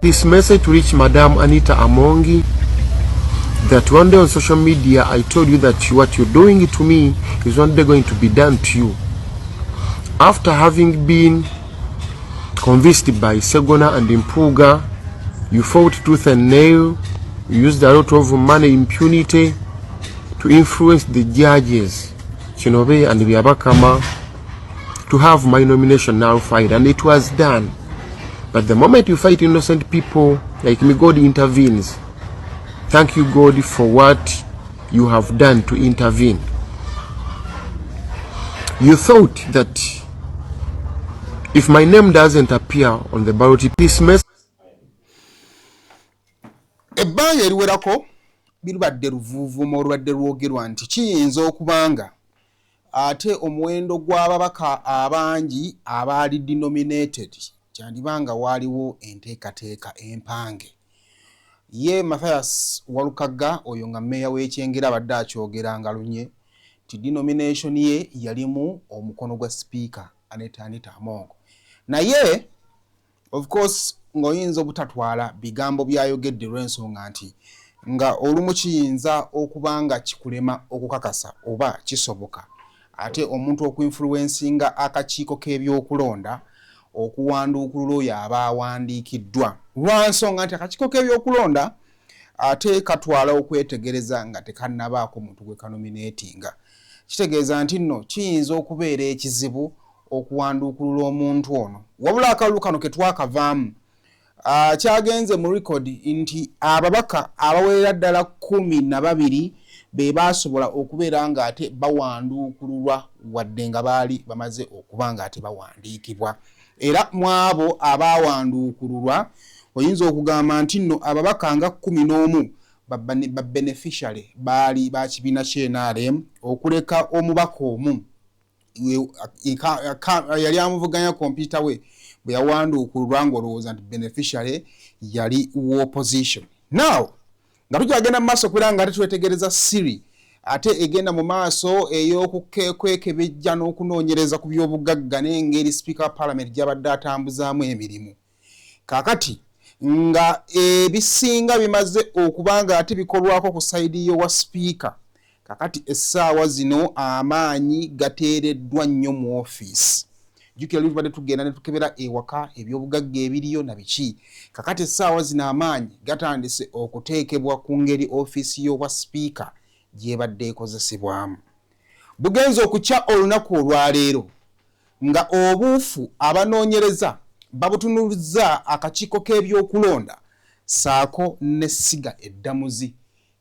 This message to reach Madam Anita Amongi that one day on social media I told you that what you're doing to me is one day going to be done to you. After having been convinced by Segona and Impuga, you fought tooth and nail, you used a lot of money impunity to influence the judges, Chinobe and Biabakama, to have my nomination nullified, and it was done. But the moment you fight innocent people like me, God intervenes. Thank you, God, for what you have done to intervene. You thought that if my name doesn't appear on the ballot, this mess. Ebbanga eriwerako birubadde ruvuuvuuma olubadde lwogerwa nti kiyinza okubanga ate omuwendo gw'ababaka abangi abaali denominated kyandibanga waaliwo enteekateeka empange. Ye Mathias Walukagga oyo nga mmeeya w'Ekyengera abadde akyogeranga lunye ti denomination ye yalimu omukono gwa speaker Anita Amongo. Naye of course ng'oyinza obutatwala bigambo byayogedde lw'ensonga nti nga olumu kiyinza okubanga kikulema okukakasa oba kisoboka ate omuntu okuinfluencinga akakiiko k'ebyokulonda okuwanduukulula oyo aba awandiikiddwa lwansonga nti akakiiko k'ebyokulonda ate katwala okwetegereza nga tekannabaako muntu gwe kanominatinga. Kitegeeza nti nno kiyinza okubeera ekizibu okuwanduukulula omuntu ono. Wabula akalulu kano ke twakavaamu kyagenze mu record nti ababaka abawerera ddala 12 be basobola okubeera nga ate bawanduukululwa wadde nga baali bamaze okuba nga ate bawandiikibwa. Era mu abo abawanduukululwa oyinza okugamba nti nno ababaka nga 11 ba beneficiary baali ba kibiina ky'NRM okuleka omubaka omu yali amuvuganya kompyuta we bwe yawanduukululwa ng'olowooza nti beneficiary yali opposition. Now nga tukyagenda mu maaso kubera nga twetegereza Siri ate egenda mu maaso ey'okwekebejja n'okunoonyereza ku by'obugagga n'engeri Speaker of Parliament gy'abadde atambuzaamu emirimu. Kaakati nga ebisinga bimaze okubanga ate bikolwako ku sayidi y'owa Speaker. Kakati essaawa zino amaanyi gateereddwa nnyo mu office. Jukira lubadde tugenda ne tukebera ewaka eby'obugagga ebiriyo na biki. Kakati essaawa zino amaanyi gatandise okuteekebwa ku ngeri office y'owa Speaker gyebadde ekozesebwamu. Bugenza okukya olunaku olwaleero nga obuufu abanoonyereza babutunuliza akakiiko k'ebyokulonda saako n'essiga eddamuzi.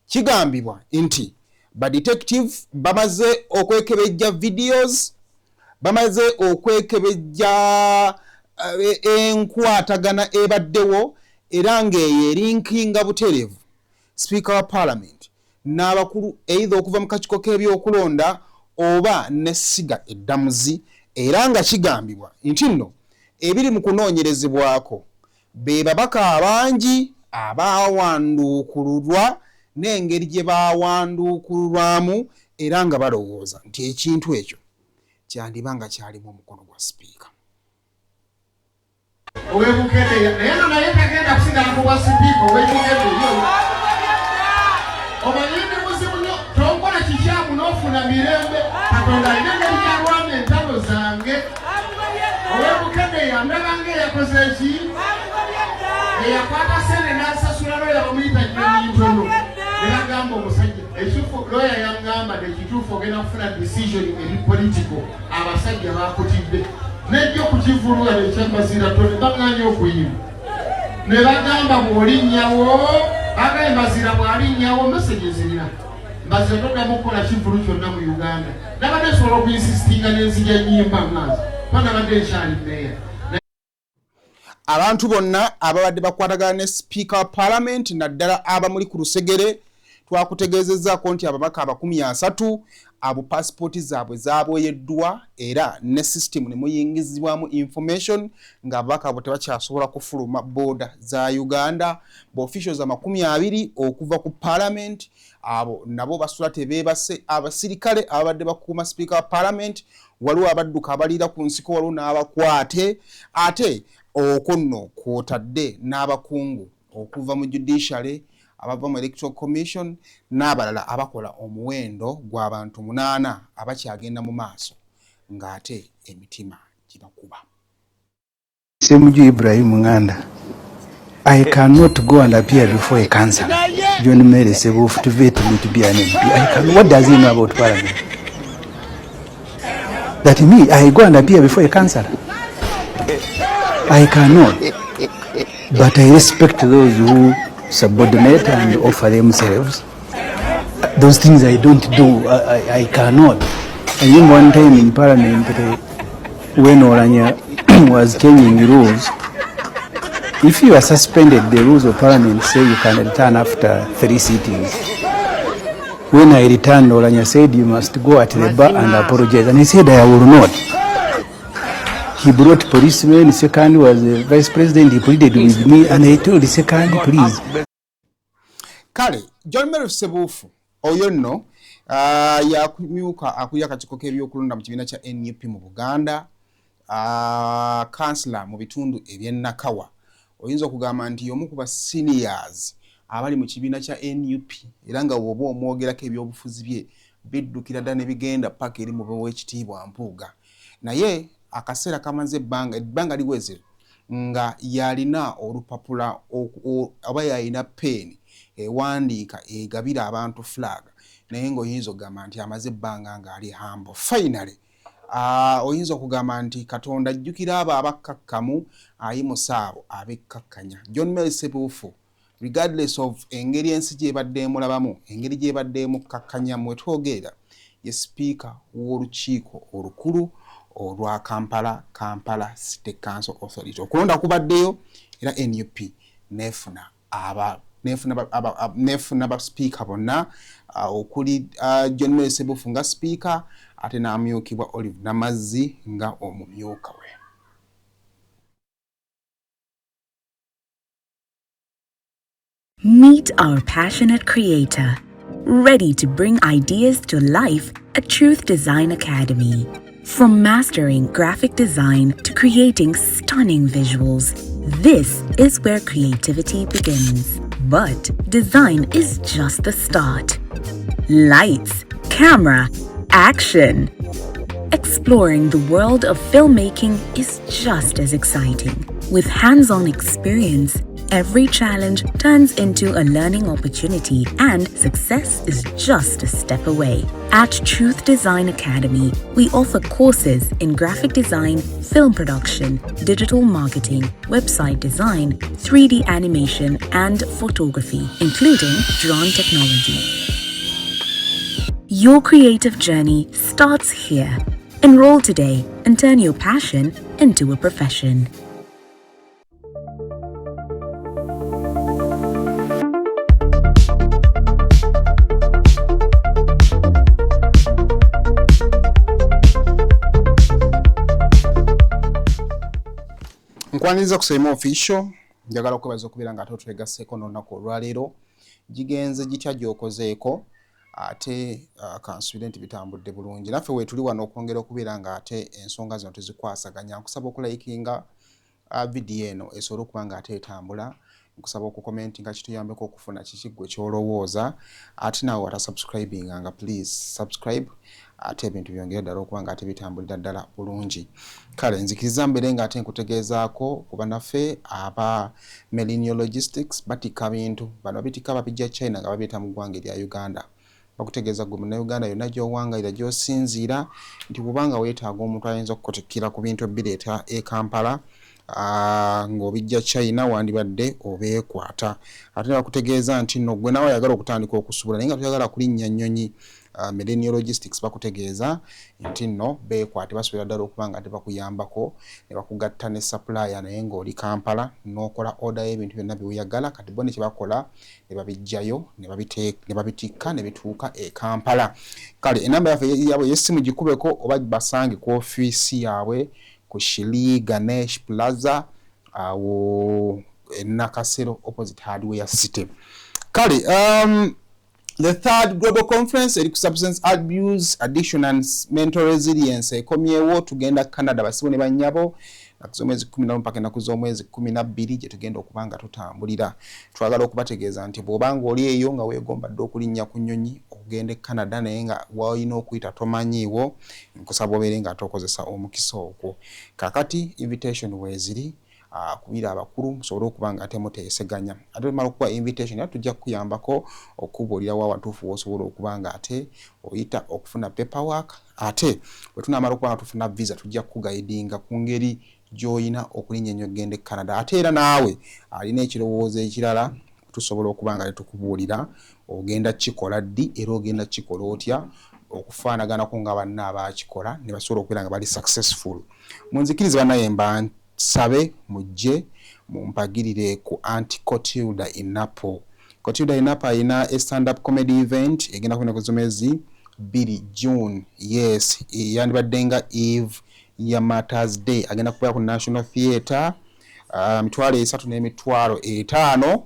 Kigambibwa nti ba detective bamaze okwekebejja videos, bamaze okwekebejja enkwatagana ebaddewo era ng'eyo erinkinga butereevu Speaker wa Parliament n'abakulu either okuva mu kakiiko k'ebyokulonda oba n'essiga eddamuzi. Era nga kigambibwa nti nno ebiri mu kunoonyerezebwako be babaka abangi abawanduukululwa n'engeri gye bawanduukululwamu era nga balowooza nti ekintu ekyo kyandibanga kyalimu omukono gwa Speaker. Owebukede naye naye tagenda kusigala ku bwa Speaker owebukede omanyindi muzibu nnyo tonkola kikyamu n'ofuna mirembe Katonda alina engeri gy'alwana entalo zange. Owebukede yandabanga eyakoze eki eyakwata sene n'asasula lawyer bamuyita nnyonyi nebagamba omusajja ekituufu lawyer yangamba ekituufu ogenda kufuna decision eri political abasajja bakutidde nejja okukivulula nekyambazira tone baganya okuyima ne bagamba bw'olinnyawo agaye mbazira bw'alinnyawo message zirina mbazira toddamu okukola kivulu kyonna mu Uganda. Nabadde nsobola okuinsistinga n'enzija nnyimba maazi panabadde nkyali mmeeya. Abantu bonna ababadde bakwatagana ne Speaker of Parliament naddala abamuli ku lusegere twakutegeezezzaako nti ababaka 30 abo passport zaabwe zaabweyeddwa era ne system ne muyingizibwamu information nga ababaka abo tebakyasobola kufuluma border za Uganda. Officials 20 okuva ku Parliament abo nabo basula tebeebase. Abasirikale abadde bakuuma Speaker of Parliament waliwo abadduka abalira ku nsiko waliwo n'abakwate ate okunno kwotadde n'abakungu okuva mu judiciary abava mu electoral commission n'abalala abakola omuwendo gw'abantu 8 abakyagenda mu maaso ng'ate emitima gibakuba. Semuju Ibrahim Nganda, I cannot go and appear before a councillor, John Mary Seboofu, to vet me to be an MP. What does he know about Parliament? That me, I go and appear before a councillor? I cannot. But I respect those who subordinate and offer themselves. Those things I don't do. I cannot. I remember one time in Parliament when Oranya was changing rules. If you are suspended, the rules of Parliament say you can return after 3 sittings. When I returned, Oranya said you must go at the bar and apologize. And I said I will not. He brought policemen. The second was the vice president. He pleaded with me, and I told the second, please. Kale, John Mary Seboofu, oyo nno yakumyuka akulira akakiiko k'ebyokulonda mu kibiina kya NUP mu Buganda, kansula mu bitundu eby'Nakawa. Oyinza okugamba nti y'omu ku ba seniors abali mu kibiina kya NUP era nga bw'oba omwogerako ebyobufuzi bye biddukira ddala ne bigenda paka eri mu b'owekitiibwa Mpuuga. Naye akaseera kamaze ebbanga liweze nga yalina olupapula oba yalina peeni ewandiika egabira abantu flag naye ng'oyinza okugamba nti amaze ebbanga ng'ali hambo. Finally, oyinza okugamba nti Katonda ajjukira abo abakkakkamu ayimusa abo abekkakkanya. John Mary Seboofu, regardless of engeri ensi gy'ebadde emulabamu, engeri gy'ebadde emukkakkanya mwe twogera, ye speaker w'olukiiko olukulu olwa Kampala City Council Authority. Okulonda kubaddeyo era NUP nefuna ba speaker bonna okuli John Mary Seboofu nga speaker ate n'amyukibwa Olive Namazzi nga omumyuka we. Meet our passionate creator, ready to bring ideas to life at Truth Design Academy. From mastering graphic design to creating stunning visuals, this is where creativity begins. But design is just the start. Lights, camera, action. Exploring the world of filmmaking is just as exciting. With hands-on experience, every challenge turns into a learning opportunity and success is just a step away. At Truth Design Academy, we offer courses in graphic design, film production, digital marketing, website design, 3D animation, and photography, including drone technology. Your creative journey starts here. Enroll today and turn your passion into a profession. Nkwaniriza kusema official njagala okwebaza okubeera nga twegasseko n'olunaku olwaleero gigenze gitya gyokozeeko ate kansubire nti bitambudde bulungi naffe weetuli wano okwongera okubeera nga ate ensonga zino tezikwasaganya. Nkusaba okulayikinga vidiyo eno esobole okuba nga ate etambula. Nkusaba okukomentinga kituyambeko okufuna kiki gwe kyolowooza ate naawe watasubscribinga nga please subscribe ate ebintu byongere ddala okuba nga ate bitambulira ddala bulungi. Kale nzikiriza mbeere nga ate nkutegeezaako kuba naffe aba Millennial Logistics batika bintu bano bitika babijja China nga babyeta mu ggwanga erya Uganda. Bakutegeeza gwe Munnayuganda yonna gy'owangayira gy'osinziira nti bw'obanga weetaaga omuntu ayinza okukotikkira ku bintu ebireeta e Kampala ng'obijja China wandibadde obeekwata. Ate bakutegeeza nti nno gwe nawe ayagala okutandika okusubula naye nga toyagala kulinnya nnyonyi Millennial Logistics bakutegeeza nti nno beekwate basobola ddala okuba nga tebakuyambako ne bakugatta ne supplier naye ng'oli Kampala n'okola order y'ebintu byonna by'oyagala kati bo ne kye bakola ne babijjayo ne babitikka ne bituuka e Kampala. Kale enamba yaabwe y'essimu gikubeko oba basange ku ofiisi yaabwe ku Shili Ganesh Plaza awo Nakasero opposite Hardware City. Kale the third global conference eriku substance abuse addiction and mental resilience ekomyewo tugenda Canada basibo ne bannyabo nakuzomwezi 11 mpaka nakuzomwezi 12 je tugenda okubanga tutambulira twagala okubategeeza nti bwobanga oli eyo nga weegomba ddo okulinnya ku nnyonyi okugenda Canada naye nga walina okuyita tomanyiiwo nkusaba obeere nga tokozesa omukisa ogwo kakati invitation weeziri kubira abakulu musobole okubanga ate muteeseganya ate mala okuba invitation ya tujja kuyambako okubuulira wa watuufu wosobola okubanga ate oyita okufuna paperwork ate bwe tunamala okubanga tufuna visa tujja kuguidinga ku ngeri gy'oyina okulinnya ennyo gende Canada ate era naawe alina ekirowoozo ekirala tusobola okubanga tukubuulira ogenda kikola ddi era ogenda kikola otya okufaanaganako nga banna abakikola ne basobola okubeera nga bali successful munzikirize bannaye mba sabe mujje mumpagirire ku Auntie Cotilda Inapo. Cotilda Inapo ayina a stand-up comedy event egenda kubona kuzomezi 2 June. Yes, yandibaddenga Eve ya Mother's Day agenda kubeera ku National Theatre mitwalo 3.5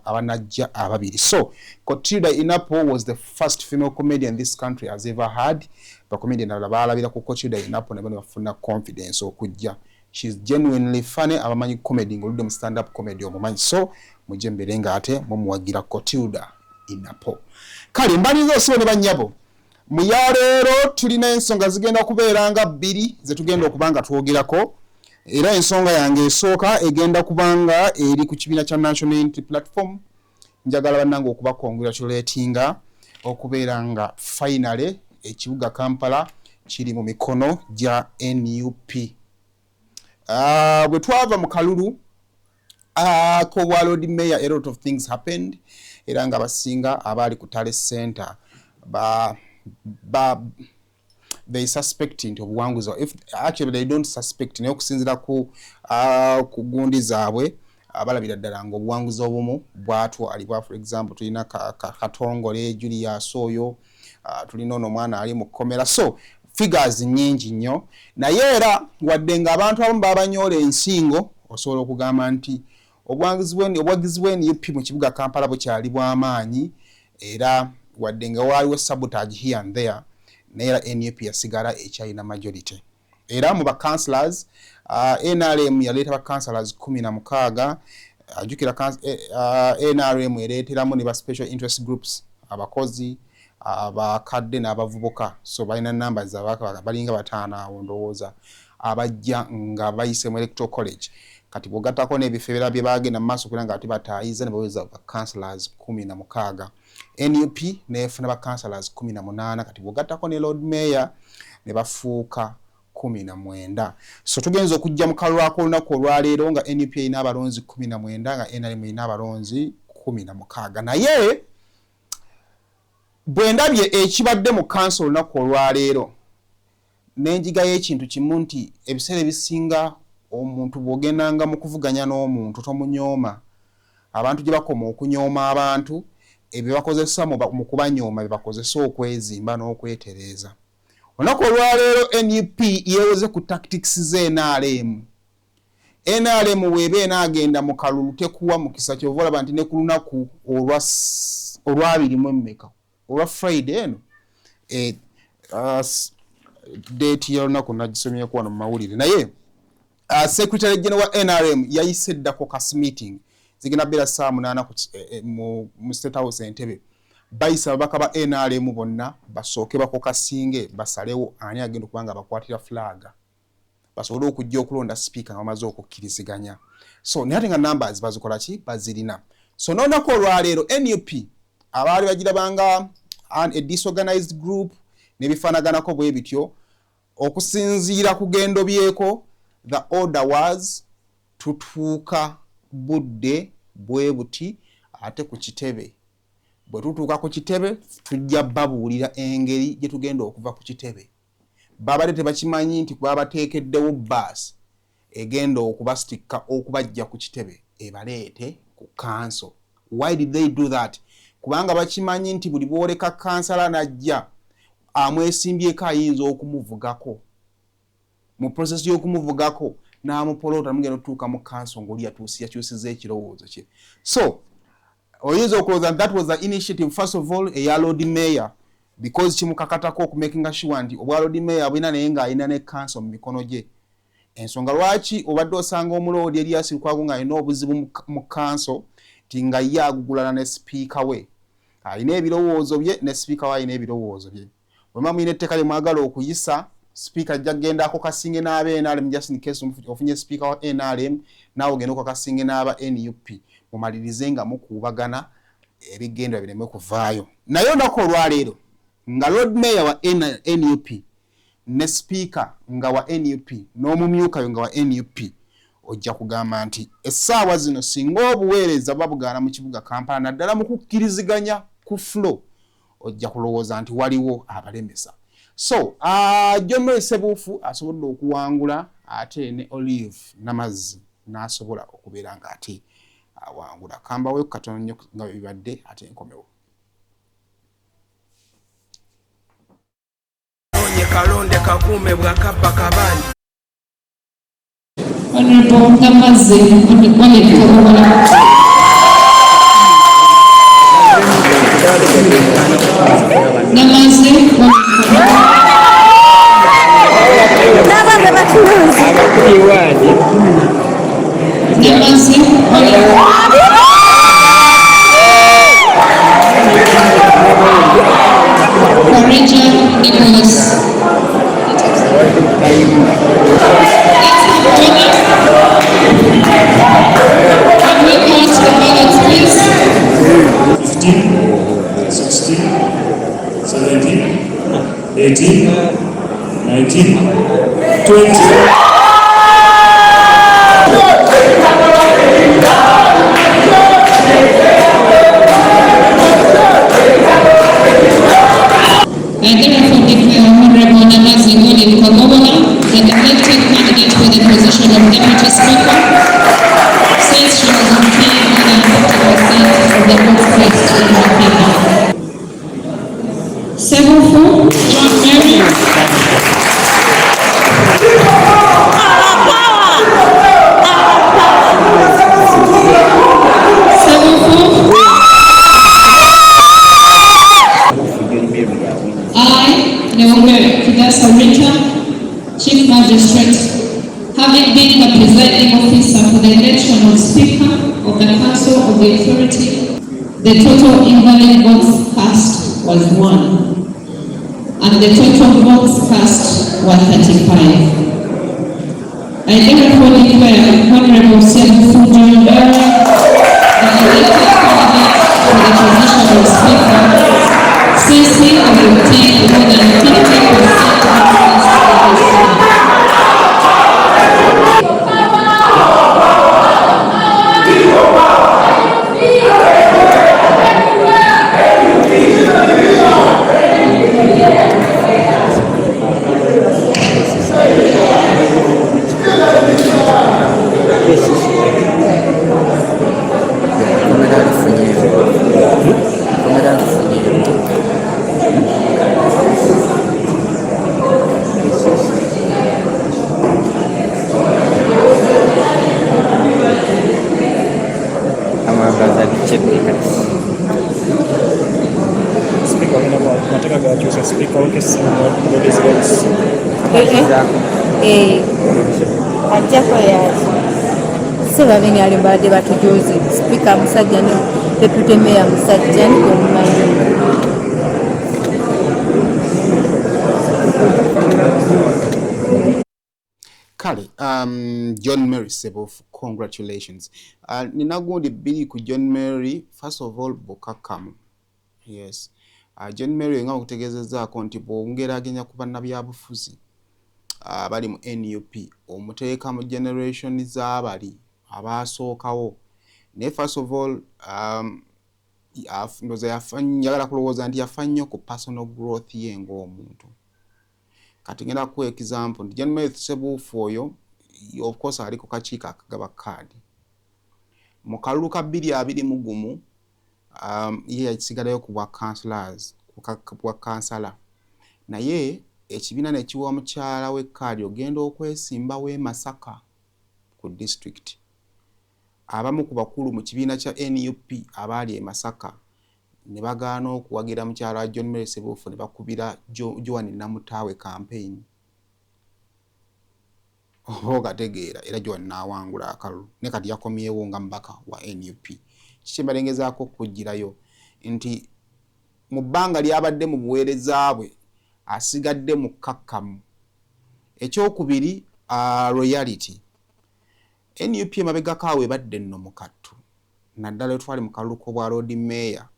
abanajja ababiri. So Cotilda Inapo was the first female comedian this country has ever had. Ba comedian abalabira ku Cotilda Inapo ne bafuna confidence okujja. She's genuinely funny abamanyi comedy ngoludde mu stand up comedy omumanyi so mujje mberenga ate mumuwagira Cotilda Inapo. Kale mbali zose ne banyabo muyaleero tulina ensonga zigenda kubeeranga 2 zetugenda okubanga twogerako era ensonga yange esooka egenda kubanga eri ku kibiina kya National Unity Platform njagala bannange okuba congratulatinga okubeeranga finally ekibuga Kampala kiri mu mikono gya NUP. Bwe twava mu kalulu ko Lord Mayor, a lot of things happened era nga basinga abali ku Tale Center they suspect into obuwanguzi if actually they don't suspect ne okusinzira ku gundi zaabwe abalabira ddala nga obuwanguzi obumu bwatwalibwa. For example tulina Katongole Julius oyo tulina ono mwana ali mu komera so figures nyingi nnyo naye era wadde nga abantu abamu babanyola ensingo osobola okugamba nti obwagizi bweni UP mu kibuga Kampala bukyali bw'amaanyi era wadde nga waliwo sabotage here and there naye era NUP yasigala ekyalina majority era mu councillors NRM yaleeta ba councillors 16 ajukira NRM ereeteramu ne ba special interest groups abakozi abakadde n'abavubuka so balina numbers abaka balinga 5 awo ndowooza abajja nga bayise mu electoral college kati bogatako n'ebifeera bye bagenda mu maaso kulanga ati bataayiza ne baweza ba councillors 16 NUP nefuna ba councillors 18 kati bogatako ne Lord Mayor ne bafuuka 19 so tugenza okujja mu kalwako olunaku olwaleero nga NUP ina abalonzi 19 nga NRM ina abalonzi 16 naye bwendabye ekibadde mu council olunaku olwaleero n'enjiga y'ekintu kimu nti ebiseera ebisinga omuntu bw'ogendanga mu kuvuganya n'omuntu tomunyooma abantu gye bakoma okunyooma abantu ebyo bakozesa mu kubanyooma bye bakozesa okwezimba n'okwetereeza. Olunaku olwaleero NUP yeeweze ku tactics z'NRM. NRM weeba enaagenda mu kalulu tekuwa mukisa kyova olaba nti ne ku lunaku olwabiri mu emmeka olwa Friday eno date y'olunaku nagisomyeko wano mu mawulire naye Secretary General wa NRM yayise ddako kas meeting zigenda beera saa 8 mu State House Entebbe bayisa ababaka ba NRM bonna basooke bakokasinge basalewo ani agenda okubanga bakwatira flag basobole okujja okulonda speaker nga bamaze okukkiriziganya so naye ate nga numbers bazikola ki bazirina so n'olunaku olwaleero NUP abaali bagirabanga a disorganized group nebifaanaganako bwe bityo okusinziira ku gendo byeko the order was tutuuka budde bwe buti ate ku kitebe bwe tutuuka ku kitebe tujja babuulira engeri gye tugenda okuva ku kitebe babadde tebakimanyi nti babateekeddewo bus egenda okubastikka okubajja ku kitebe ebaleete ku council. Why did they do that? Kubanga bakimanyi nti buli bwoleka kansala najja amwesimbyeko ayinza okumuvugako mu process y'okumuvugako n'amupolota mugenda otuuka mu council ng'oli yakyusiza ekirowoozo kye. So oyinza okulowooza that was the initiative first of all eya Lord Mayor because kimukakatako okumakinga sure nti obwa Lord Mayor bwina naye ng'alina ne council mu mikono gye ensonga lwaki obadde osanga omuloodi Erias Lukwago ng'alina obuzibu mu kanso ti nga ye agugulana ne sipiika we alina ebirowoozo bye ne sipiika we alina ebirowoozo bye bwema muyina etteeka lye mwagala okuyisa sipiika ajja kugendako kasinge n'aba NRM just in case ofunye sipiika wa NRM naawe ogenda okakasinge n'aba NUP mumalirize nga mukuubagana ebigenda bireme kuvaayo naye olunaku olwaleero nga Lord Mayor wa NUP ne speaker nga wa NUP n'omumyuka yo nga wa NUP ojja kugamba nti essaawa zino singa obuweereza babugaana mu kibuga Kampala naddala mu kukkiriziganya ku flow ojja kulowooza nti waliwo abalemesa so John Mary Ssebuufu asobodde okuwangula ate ne Olive Namazzi n'asobola okubeera nga ate awangula kambawe katono nnyo nga bibadde ate enkomewo kalonde kakume bwakabba kabani Honorable Namazzi Nicholas. Can we count the ballots, please? 15, 16, 17, 18, 19, 20. I therefore declare Honorable Namazzi Olive Kagobola the elected candidate for the position of Deputy Speaker, since she has obtained more than 50% of the votes cast in her favor. Ssebuufu John Mary. Ssebuufu. Neomer Kidasa Rita, Chief Magistrate, having been the presiding officer for the election of Speaker of the Council of the Authority, the total invalid votes cast was 1, and the total votes cast were 35. I therefore declare Honorable Ssebuufu John Mary the elected candidate for the position of Speaker, since he has obtained more than 50% of the votes. Ajjako yaaki sebabeni alimbadde batujuzi Speaker musajja ne Deputy Mayor musajja niko mumanyi kale John Mary Ssebuufu, congratulations. Nina gundi bbiri ku John Mary. First of all bukakamu, yes. John Mary nga okutegeezezzaako nti bw'ongeraganya ku bannabyabufuzi abali mu NUP omuteeka mu generation z'abali abaasookawo naye first of all njagala kulowooza nti yafa nnyo ku personal growth ye ng'omuntu. Kati ngenda ku example nti John Mary Ssebuufu oyo of course ali ku kakiiko akagaba kaadi mu kalulu ka 2021 ye yakisigalayo ku bwa councillors ku kansala naye ekibiina ne kiwa mukyala w'ekkaadi ogenda okwesimba w'e Masaka ku district. Abamu ku bakulu mu kibiina kya NUP abaali e Masaka ne bagaana okuwagira mukyala wa John Mary Ssebuufu ne bakubira Joan Namutaawe campaign. Okategeera era gyonna awangula akalulu ne kati yakomyewo nga mbaka wa NUP. Kikyembalengezaako okugirayo nti mu bbanga lyabadde mu buweereza bwe asigadde mu kkakkamu. Ekyokubiri royalty. NUP emabegako awo ebadde nno mu kattu naddala etwali mu kalulu k'obwa Lord Mayor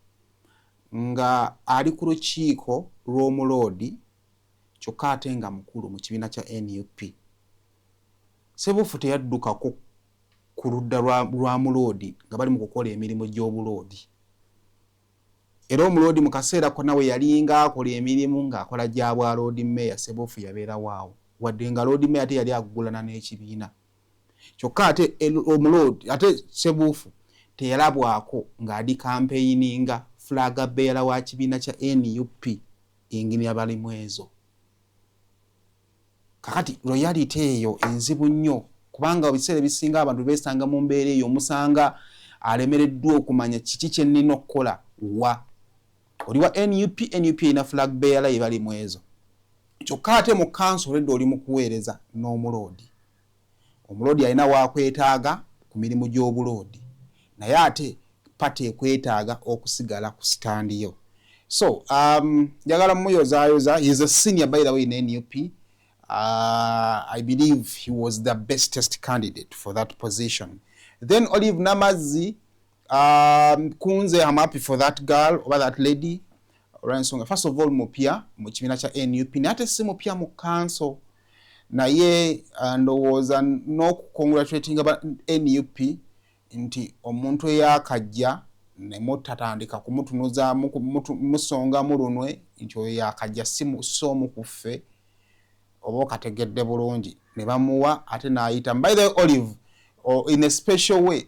nga ali ku lukiiko lw'omuloodi kyokka ate nga mukulu mu kibiina kya NUP. Ssebuufu teyaddukako ku ludda lwa muloodi nga bali mu kukola emirimu gy'obuloodi. Era omuloodi mu kaseera konna we yalinga akola emirimu ng'akola gya bwa Lord Mayor, Ssebuufu yabeera waawo wadde nga Lord Mayor ate yali agugulana n'ekibiina. Kyokka ate omuloodi ate Ssebuufu teyalabwako ng'adi campaigninga flaga bearer wa kibiina kya NUP ingini abalimu ezo. Kakati royalty eyo enzibu nnyo kubanga ebiseera ebisinga abantu beesanga mu mbeera eyo omusanga alemereddwa okumanya kiki kye nnina okukola wa. Oli wa NUP ina flag bearer ebalimu ezo. Kyokka ate mu council edda oli mu kuweereza n'omuloodi. Omuloodi alina waakwetaaga ku mirimu gy'obuloodi. Naye ate pate ekwetaaga okusigala ku standiyo. So, njagala muyozaayoza. He is a senior by the way in NUP. I believe he was the bestest candidate for that position. Then Olive Namazi, Kunze, I'm happy for that girl or that lady. First of all, mupia mu kibiina kya NUP nate si mupia mu council naye ndowooza n'okukongratulating aba NUP nti omuntu eyakajja ne mutatandika kumutunuza musonga mulunwe nti oyo yakajja so mukuffe oba okategedde bulungi ne bamuwa ate n'ayita. By the way, Olive in a special way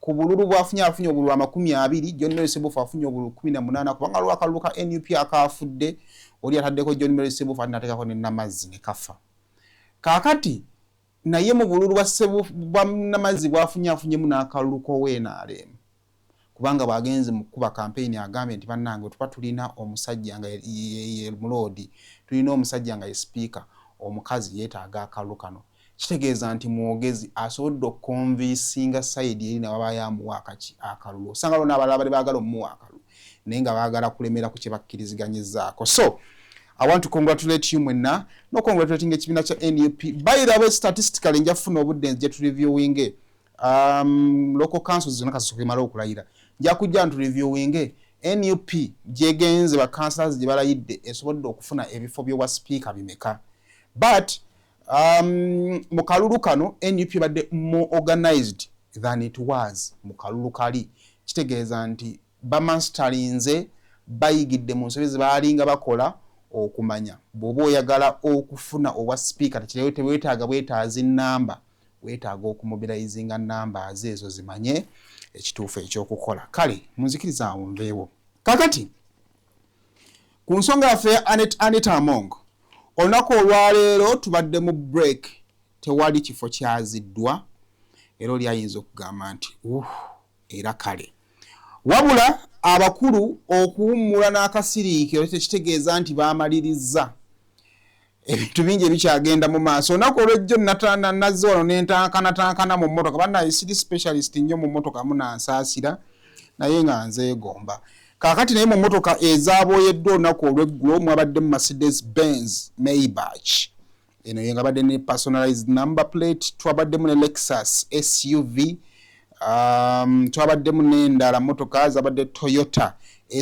ku bululu bwafunye obululu 20 John Mary Ssebuufu afunye obululu 18 kubanga lwakalulu ka NUP akafudde oli ataddeko John Mary Ssebuufu atinateekako ne Namazi ne kafa. Kaakati naye mu bululu bwa Ssebuufu bwa Namazi bwafunye n'akalulu k'ONRM kubanga bagenze mu kuba campaign agambye nti bannange tuba tulina omusajja nga ye muloodi, tulina omusajja nga ye speaker, omukazi yeetaaga akalulu kano. Kitegeeza nti mwogezi asobodde okukonvinsinga side eri n'ababa yamuwa akalulu. Osanga lona abalala bali baagala omuwa akalulu naye nga baagala kulemera ku kye bakkiriziganyizaako. So I want to congratulate you mwenna no congratulating ekibiina kya NUP. By the way, statistically nja kufuna obudde nje tu reviewing local councils zonna kasooka emala okulayira nja kujja ntu reviewing NUP gyegenze ba councillors gye balayidde esobodde okufuna ebifo by'obwa speaker bimeka. But mu kalulu kano NUP badde more organized than it was mu kalulu kali. Kitegeeza nti bamastarinze bayigidde mu nsobi ze baalinga bakola okumanya bw'oba oyagala okufuna obwa speaker teweetaaga bwetaazi namba, weetaaga okumobilizinga namba ezo zimanye ekituufu ekyokukola. Kale munzikiriza awo nveewo. Kakati ku nsonga yaffe ya Anita Among, olunaku olwaleero tubadde mu break, tewali kifo kyaziddwa era oli ayinza okugamba nti era kale. Wabula abakulu okuwummula n'akasiriikiro tekitegeeza nti baamaliriza ebintu bingi ebikyagenda mu maaso. Olunaku olw'ejjo nazze wano nentankana mu mmotoka, bannaye siri specialist nnyo mu mmotoka munansaasira naye nga nzeegomba. Kaakati naye mu mmotoka ezaaboyeddwa olunaku olw'eggulo mwabadde mu Mercedes Benz Maybach, eno yenga badde ne personalized number plate, twabaddemu ne Lexus SUV, twabaddemu n'endala motoka zabadde Toyota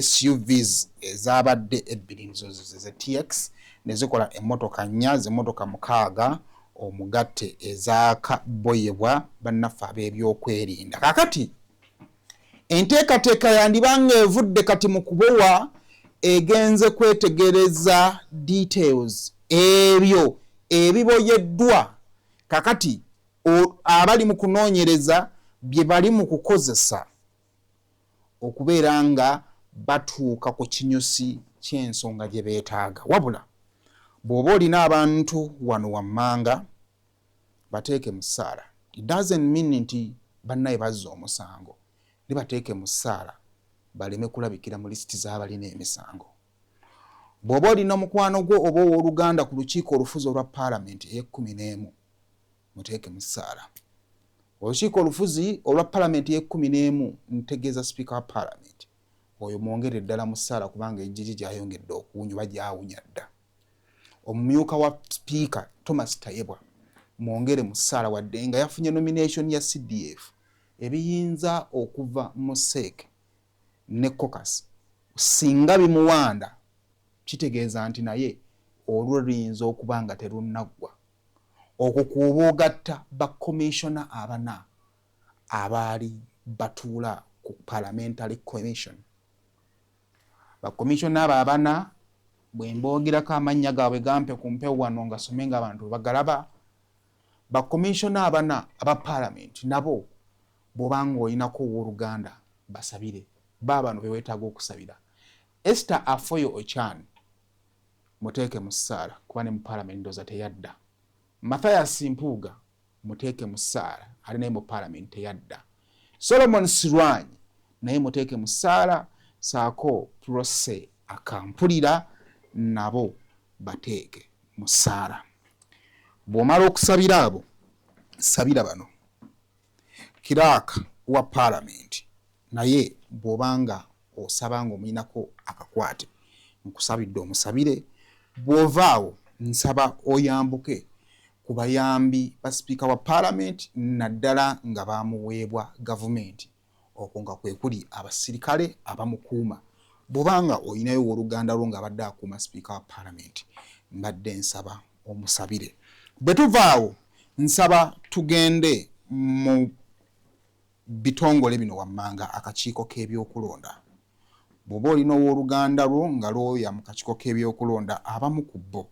SUVs ezabadde ebbiri nizo ze TX nezikola emmotoka 4 z'emmotoka 6 omugatte ezaakaboyebwa bannaffe ab'ebyokwerinda. Kakati enteekateeka yandibanga evudde kati mu kubowa egenze kwetegereza details ebyo ebiboyeddwa. Kakati abali mu kunoonyereza bye bali mu kukozesa okubeera nga batuuka ku kinyusi ky'ensonga gye beetaaga. Wabula bw'oba olina abantu wano wammanga bateeke mu ssaala, it doesn't mean nti bannaye bazza omusango, libateeke mu ssaala baleme kulabikira mu lisiti z'abalina emisango. Bw'oba olina omukwano gwo oba ow'oluganda ku lukiiko olufuzi olwa paalamenti e11 muteeke mu ssaala. Olukiiko olufuzi olwa paalamenti y'e11 ntegeeza sipiika wa paalamenti oyo mwongere ddala mu ssaala kubanga ejjiji gyayongedde okuwunyuba gyawunya dda. Omumyuka wa sipiika Thomas Tayebwa mwongere mu ssaala wadde nga yafunye nomination ya CDF ebiyinza okuva mu SEC ne caucus singa bimuwanda kitegeeza nti naye olwo luyinza okuba nga terunaggwa okukuuba ogatta bakomishona abana abaali batuula ku parliamentary commission. Bakomishona abo abana bwe mboogirako amannya gaabwe gampe ku mpewo wano nga some nga abantu bagalaba. Bakomishona abana aba parliament nabo bw'obanga olinako owooluganda basabire baabano beweetaaga okusabira. Esther Afoyo Ochan muteeke mu ssaala kuba ne mu parliament ndooza teyadda. Mathias Mpuuga muteeke mu ssaala ali naye mu parliament teyadda. Solomon Sirwanyi naye muteeke mu ssaala saako Prose Akampulira nabo bateeke mu ssaala. Bw'omala okusabira abo sabira bano. Kiraaka wa parliament naye bw'obanga osaba ng'omulinako akakwate nkusabidde omusabire. Bw'ovaawo nsaba oyambuke ku bayambi ba sipiika wa parliament naddala nga bamuweebwa gavumenti okwo nga kwe kuli abasirikale abamukuuma. Bw'obanga olinayo owooluganda lwo ng'abadde akuuma sipiika wa parliament mbadde nsaba omusabire. Bwe tuvaawo nsaba tugende mu bitongole bino wammanga akakiiko k'ebyokulonda. Bw'oba olina owooluganda lwo nga looya mu kakiiko k'ebyokulonda abamu ku bo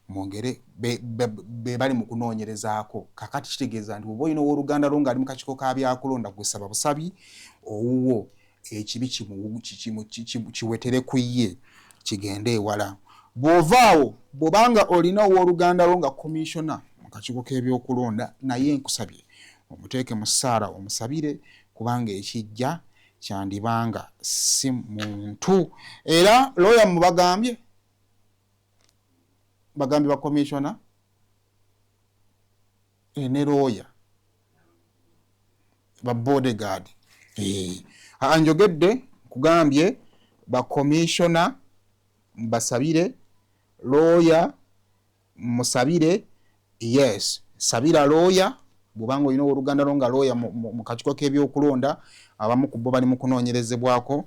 mwongere be bali mu kunoonyerezaako. Kakati kitegeeza nti bw'oba olina owooluganda lwo ng'ali mu kakiiko ka byakulonda gusaba busabi owuwo ekibi kiwetere ku ye kigende ewala. Bw'ovaawo bw'obanga olina owooluganda lwo nga komishona mu kakiiko k'ebyokulonda naye nkusabye omuteeke mu ssaala omusabire kubanga ekijja kyandibanga si muntu. Era looya mu bagambye ba komishona ne looya ba bodyguard anjogedde kugambye ba komishona basabire looya musabire. Yes, sabira looya bw'obanga olina owooluganda lwo nga looya mu kakiiko k'ebyokulonda abamu ku bo bali mu kunoonyerezebwako.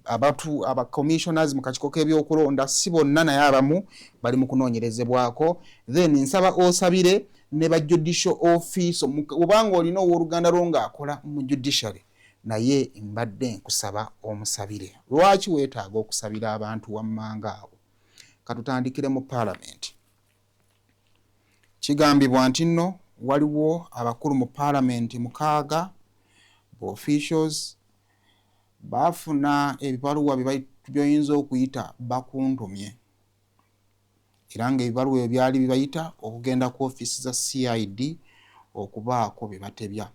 Aba commissioners mu kakiiko k'ebyokulonda si bonna naye abamu bali mu kunoonyerezebwako. Then nsaba osabire ne ba judicial office bw'obanga olina owooluganda lwo ng'akola mu judiciary naye mbadde nkusaba omusabire. Lwaki weetaaga okusabira abantu wammanga abo? Katutandikire mu parliament. Kigambibwa nti nno waliwo abakulu mu parliament 6 officials bafuna ebibaluwa byoyinza okuyita bakuntumye era ng'ebibaluwa ebyo byali bibayita okugenda ku office za CID okubaako bye batebya.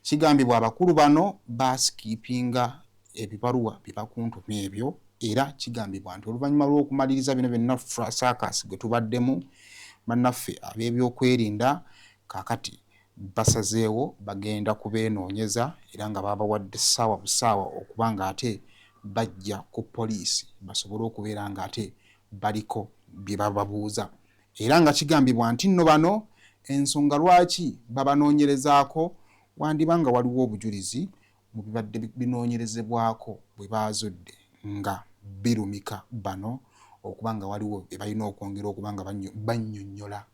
Kigambibwa abakulu bano baskipinga ebibaluwa bye bakuntumye ebyo era kigambibwa nti oluvannyuma lw'okumaliriza bino byonna fracas gwe tubaddemu bannaffe ab'ebyokwerinda kakati basazeewo bagenda kubeenoonyeza era nga babawadde ssaawa busaawa okuba nga ate bajja ku poliisi basobole okubeera nga ate baliko bye bababuuza. Era nga kigambibwa nti nno bano ensonga lwaki babanoonyerezaako wandiba nga waliwo obujulizi mu bibadde binoonyerezebwako bwe baazudde nga birumika bano okuba nga waliwo bye balina okwongera okuba nga bannyonnyola.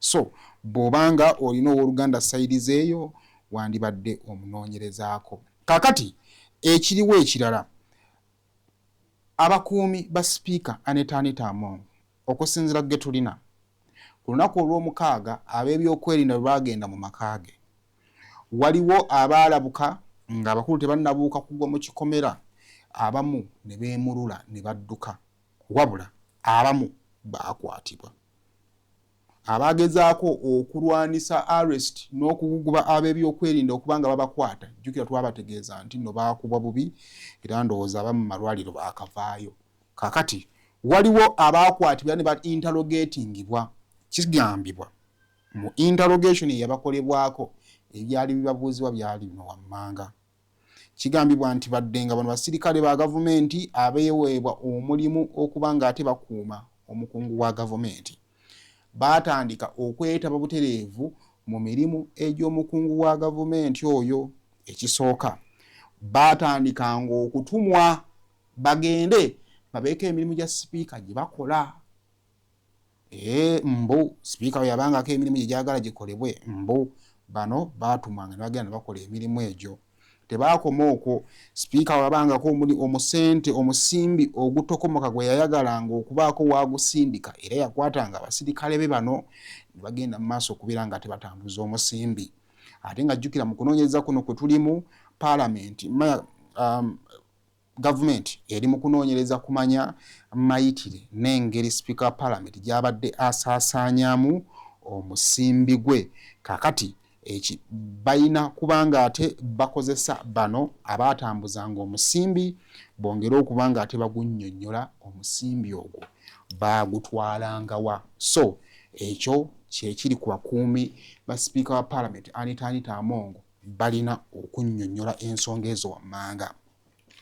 So bw'obanga olina owooluganda sayidizi eyo wandibadde omunoonyerezaako. Kakati ekiriwo ekirala abakuumi ba sipiika Aneta Among okusinziira ge tulina ku lunaku olw'omukaaga ab'ebyokwerinda bwe bagenda mu maka ge waliwo abaalabuka ng'abakulu tebannabuuka kugwa mu kikomera abamu ne beemulula ne badduka wabula abamu baakwatibwa. Abagezaako okulwanisa arrest n'okuguguba ab'ebyokwerinda okuba nga babakwata jjukira twabategeeza nti nno baakubwa bubi era ndowooza abamu mu malwaliro baakavaayo. Kakati waliwo abaakwatibwa ne ba interrogatingibwa. Kigambibwa mu interrogation yabakolebwako ebyali bibabuuzibwa byali bino wammanga. Kigambibwa nti baddenga bano basirikale ba gavumenti abeeweebwa omulimu okuba nga ate bakuuma omukungu wa gavumenti. Baatandika okwetaba butereevu mu mirimu egy'omukungu wa gavumenti oyo. Ekisooka baatandikanga okutumwa bagende babeeko emirimu gya sipiika gye bakola. Mbu sipiika we yabangako emirimu gye gyagala gikolebwe, mbu bano baatumwanga ne bagenda ne bakola emirimu egyo. Tebaakoma okwo, sipiika wabangako omusimbi ogutokomoka gwe yayagalanga okubaako waagusindika era yakwatanga abasirikale be bano ne bagenda mu maaso okubeera nga tebatambuza omusimbi. Ate nga jjukira mu kunoonyereza kuno kwe tulimu paalamenti gavumenti eri mu kunoonyereza kumanya mayitire n'engeri sipiika wa paalamenti gy'abadde asaasaanyaamu omusimbi gwe. Kaakati balina kubanga ate bakozesa bano abaatambuzanga omusimbi bongere okubanga ate bagunnyonnyola omusimbi ogwo baagutwalanga wa. So ekyo kyekiri ku bakuumi ba sipiika wa paalamenti Anita Among balina okunnyonnyola ensonga ezo wammanga.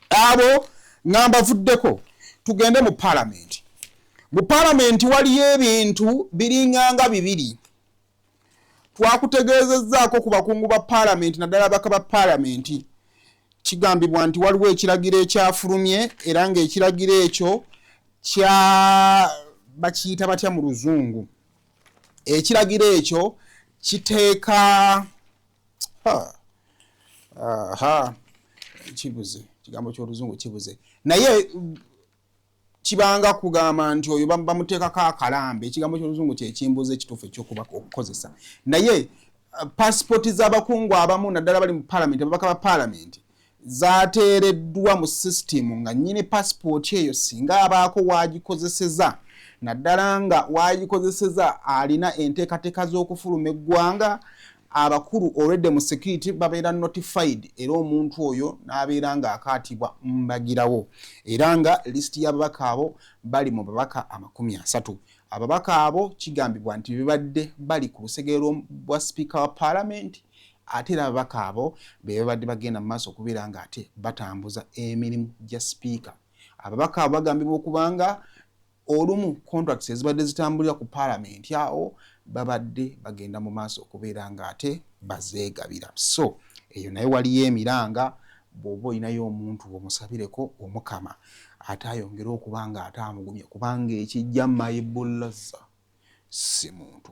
Abo ngamba vuddeko tugende mu paalamenti. Mu paalamenti waliyo ebintu biringanga bibiri. Twakutegeezezzaako ku bakungu ba paalamenti naddala abaka ba paalamenti. Kigambibwa nti waliwo ekiragiro ekyafulumye era ng'ekiragiro ekyo bakiyita batya mu luzungu. Ekiragiro ekyo kiteeka kibuze, kigambo ky'oluzungu kibuze. Naye kibanga kugamba nti oyo bamuteekako akalambe, ekigambo ky'oluzungu kye kimbuze ekituufu ekyokuba okukozesa. Naye pasipoti z'abakungu abamu naddala bali mu paalamenti, ababaka ba paalamenti zaateereddwa mu sisitimu nga nnyini pasipoti eyo singa abaako waagikozeseza naddala nga waagikozeseza alina enteekateeka z'okufuluma eggwanga, abakulu already mu security babeera notified era omuntu oyo n'abeera nga akaatibwa mbagirawo. Era nga lisiti y'ababaka abo bali mu babaka 30. Ababaka abo kigambibwa nti bibadde bali ku lusegero bwa sipiika wa paalamenti ate era ababaka abo be babadde bagenda mu maaso okubeera nga ate batambuza emirimu gya sipiika. Ababaka abo bagambibwa okubanga olumu contracts ezibadde zitambulira ku paalamenti awo babadde bagenda mu maaso okubeera nga ate bazeegabira. So eyo naye waliyo emiranga bw'oba olinayo omuntu omusabireko omukama ate ayongera okubanga ate amugumye kubanga ekijja mayibulaza si muntu.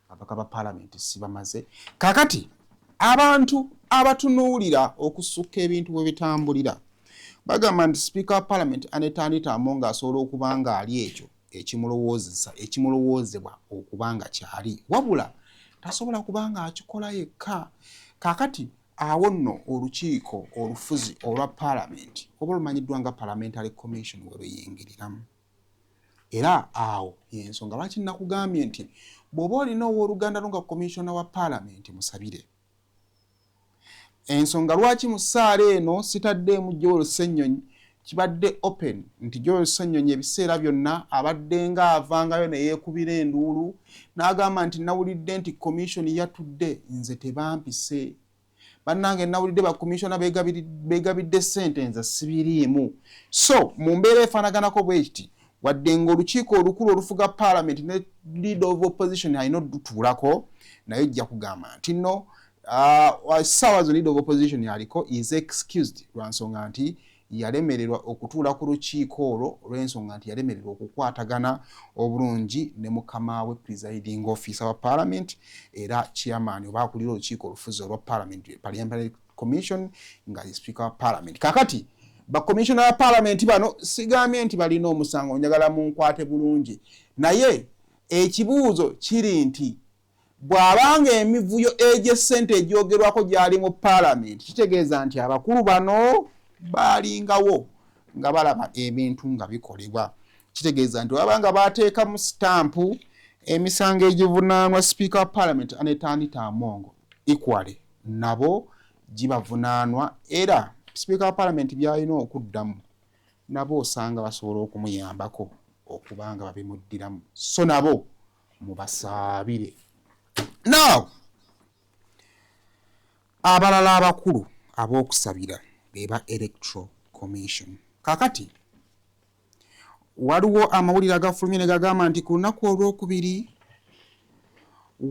Ababaka ba paalamenti si bamaze. Kaakati abantu abatunuulira okusukka ebintu bwe bitambulira bagamba nti sipiika wa paalamenti Anita Among asobola okubanga ali ekyo ekimulowoozebwa okubanga kyali, wabula tasobola kubanga akikola yekka. Kaakati awo nno olukiiko olufuzi olwa paalamenti oba lumanyiddwa nga Parliamentary Commission we luyingiriramu. Era awo yensonga lwaki nakugambye nti bw'oba olina owooluganda lunga komishona wa paalamenti musabire. Ensonga lwaki mu ssaala eno sitaddeemu Joel Ssennyonyi kibadde open nti Joel Ssennyonyi ebiseera byonna abadde nga avangayo ne yeekubira enduulu n'agamba nti nawulidde nti komishoni yatudde nze tebampise. Bannange nawulidde bakomishona beegabidde ssente nze sibiriimu. So mu mbeera efaanaganako bwe kiti wadde ng'olukiiko olukulu olufuga paalamenti ne leader of opposition alina odutuulako naye ojja kugamba nti nno ssaawa zo leader of opposition yaliko is excused lwansonga nti yalemererwa okutuula ku lukiiko olwo olw'ensonga nti yalemererwa okukwatagana obulungi ne mukama we presiding officer wa parliament era chairman oba akulira olukiiko olufuzi olwa parliament Parliamentary Commission nga ye speaker wa parliament. Kakati bakomishona ba parliament bano sigambye nti balina omusango, njagala munkwate bulungi, naye ekibuuzo kiri nti bw'abanga emivuyo egy'essente egyogerwako gyali mu parliament kitegeeza nti abakulu bano balingawo nga balaba ebintu nga bikolebwa. Kitegeeza nti abanga bateeka mu stampu emisango egivunaanwa speaker wa parliament Anita Among equally nabo gibavunaanwa era speaker wa parliament byalina okuddamu nabo osanga basobola okumuyambako okubanga babimuddiramu. So nabo mubasaabire Now abalala abakulu ab'okusabira beba Electoral Commission. Kakati waliwo amawulire agafulumye ne gagamba nti ku lunaku olwokubiri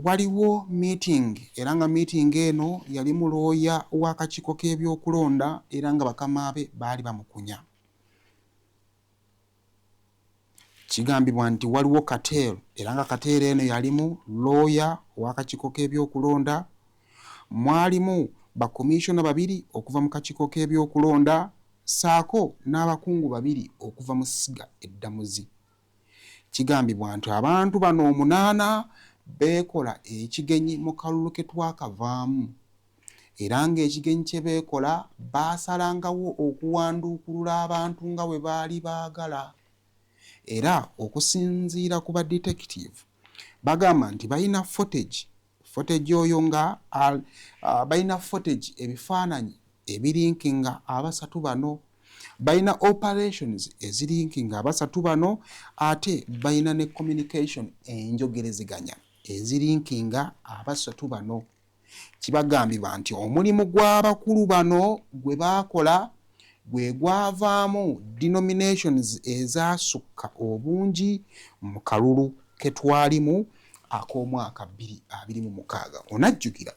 waliwo meeting era nga meeting eno yali mu looya w'akakiiko k'ebyokulonda era nga bakama be baali bamukunya. Kigambibwa nti waliwo Kateero era nga Kateero eno yalimu looya w'akakiiko k'ebyokulonda, mwalimu bakomishona babiri okuva mu kakiiko k'ebyokulonda saako n'abakungu babiri okuva mu ssiga eddamuzi. Kigambibwa nti abantu bano 8 beekola ekigenyi mu kalulu ke twakavaamu era ng'ekigenyi kye beekola baasalangawo okuwanduukulula abantu nga bwe baali baagala. Era okusinziira ku ba detective bagamba nti balina footage oyo nga balina footage ebifaananyi ebirinkinga abasatu bano, balina operations ezirinkinga abasatu bano, ate balina ne communication enjogerezeganya ezirinkinga abasatu bano. Kibagambibwa nti omulimu gw'abakulu bano gwe baakola gwe gwavaamu denominations ezasukka obungi mu kalulu ke twalimu ak'omwaka 2026. Onajjukira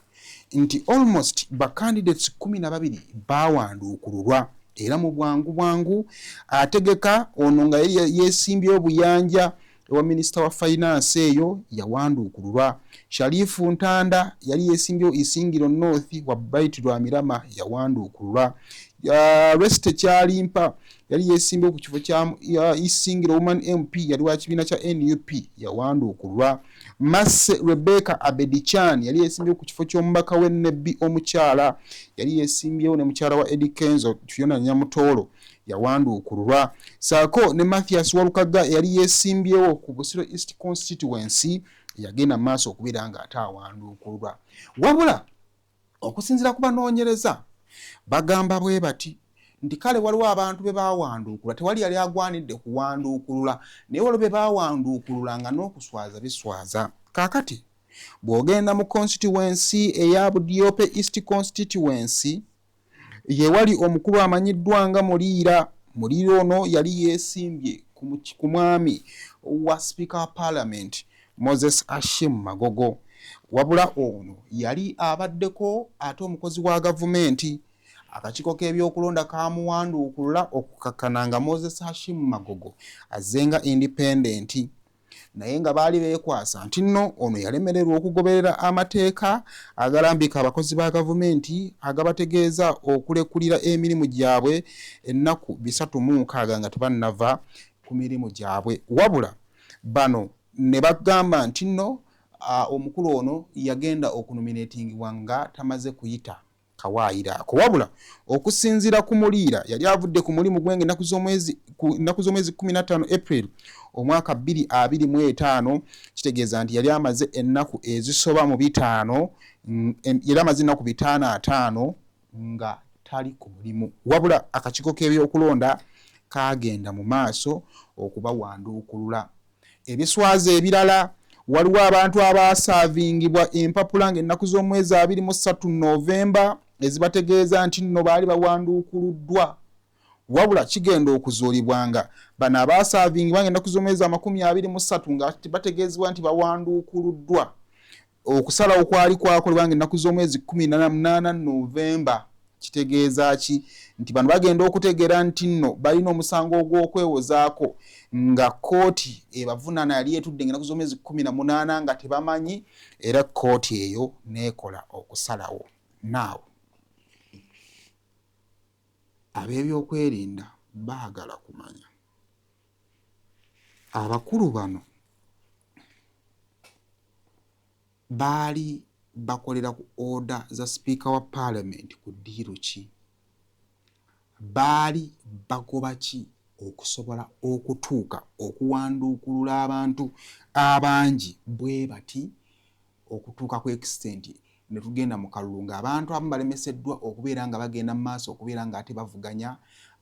nti almost ba candidates 12 bawanduukululwa era mu bwangu ategeka ono nga yeesimbye obuyanja ewa Minister wa Finance eyo yawanduukululwa. Sharifu Ntanda yali yeesimbye Isingiro North wa Bait Lwamirama yawanduukululwa. Reste Kyalimpa yali yeesimbye ku kifo kya Isingiro Woman MP yali wa kibiina kya NUP yawanduukululwa. Masse Rebecca Abedichan yali yeesimbye ku kifo ky'omubaka w'enebbi omukyala yali yeesimbyewo ne mukyala wa Eddie Kenzo Fiona Nyamutolo yawanduukululwa. Saako ne Mathias Walukaga yali yeesimbyewo ku Busiro East Constituency yagenda maaso okubeera nga atawanduukululwa. Wabula okusinziira ku banoonyereza bagamba bwe bati nti kale waliwo abantu be bawanduukulula tewali yali agwanidde kuwanduukulula naye waliwo be bawanduukulula nga n'okuswaza biswaza. Kaakati bw'ogenda mu constituency eya Budyope East Constituency ye wali omukulu amanyiddwa nga Muliira ono yali yeesimbye ku mwami wa Speaker wa Parliament Moses Hashim Magogo. Wabula ono yali abaddeko ate omukozi wa gavumenti akakiiko k'ebyokulonda kamuwanduukulula okukakkana nga Moses Hashim Magogo azenga independent, naye nga baali beekwasa nti nno ono yalemererwa okugoberera amateeka agalambika abakozi ba gavumenti agabategeeza okulekulira emirimu gyabwe ennaku 360 nga tebannava ku mirimu gyabwe. Wabula bano ne bagamba nti nno omukulu ono yagenda okunominatingibwa nga tamaze kuyita kawaayira ako. Wabula okusinziira ku Muliira yali avudde ku mulimu gwenge ennaku z'omwezi 15 April omwaka 2025, kitegeeza nti yali amaze ennaku ezisoba mu 5 yali amaze ennaku 5 nga tali ku mulimu. Wabula akakiiko k'ebyokulonda kagenda mu maaso okubawanduukulula. Ebiswaza ebirala waliwo abantu abasaavingibwa empapula ng'ennaku z'omwezi 23 Novemba ezibategeeza nti nno baali bawanduukuluddwa. Wabula kigenda okuzuulibwa nga bano abasaavingibwa ng'ennaku z'omwezi 23 nga bategeezebwa nti bawanduukuluddwa. Okusalawo kwali kwakolebwa ng'ennaku z'omwezi 18 Novemba. Kitegeeza ki? Nti bano bagenda okutegeera nti nno balina omusango ogw'okwewozaako nga kooti ebavunaana yali etudde ng'ennaku z'omwezi 18 nga tebamanyi, era kooti eyo neekola okusalawo. Naawe ab'ebyokwerinda baagala kumanya abakulu bano baali bakolera ku order za Speaker wa Parliament ku ddiiro ki? Baali bagoba ki okusobola okutuuka okuwanduukulula abantu abangi bwe bati okutuuka ku extent ne tugenda mu kalulu ng'abantu abamu balemeseddwa okubeera nga bagenda mu maaso okubeera nga ate bavuganya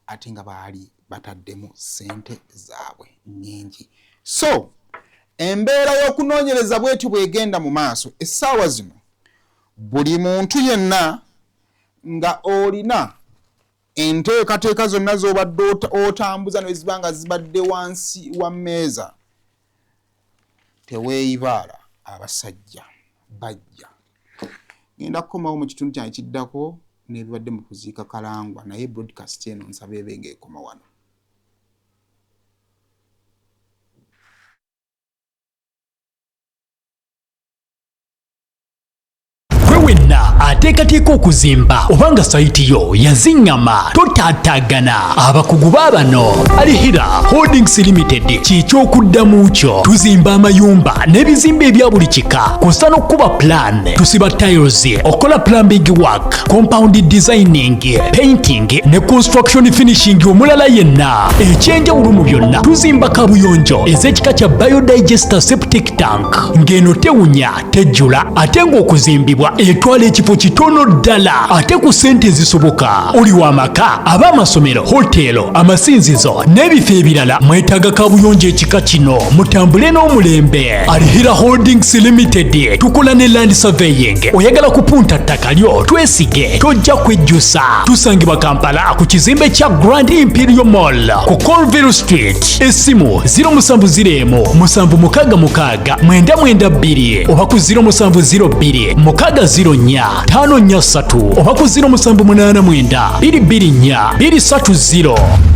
ate nga baali bataddemu ssente zaabwe nnyingi. So embeera y'okunoonyereza bwetyo bwegenda mu maaso essaawa zino buli muntu yenna nga olina enteekateeka zonna z'obadde otambuza ne ziba nga zibadde wansi wa mmeeza teweeyibaala abasajja bajja ngenda kukomawo mu kitundu kyange kiddako n'ebibadde mu kuziika Kalangwa naye broadcast eno nsaba ebe ng'ekoma wano. wenna ateekateeka okuzimba obanga sayiti yo yaziŋŋama totaataagana abakugu baabano Alihira Holdings Limited kikyokuddamu kyo tuzimba amayumba n'ebizimbe ebya buli kika kosta n'okkuba plan tusiba tiles okola plumbing work compound designing painting ne construction finishing omulala yenna ekyenjawulo mu byonna tuzimba kabuyonjo ez'ekika kya biodigester septic tank ng'eno tewunya tejjula ate ng'okuzimbibwa etwala ekifo kitono ddala ate ku ssente ezisoboka oli w'amaka ab'amasomero hotelo amasinzizo n'ebifo ebirala mwetaaga kabuyonjo ekika kino mutambule n'omulembe. Alihira Holdings Limited tukola ne land surveying oyagala kupunta ttaka lyo twesige tojja kwejjusa tusangibwa Kampala ku kizimbe kya Grand Imperial Mall ku Colville Street essimu 0709669992 oba ku 0702 604 543 oba ku 0789 224 230.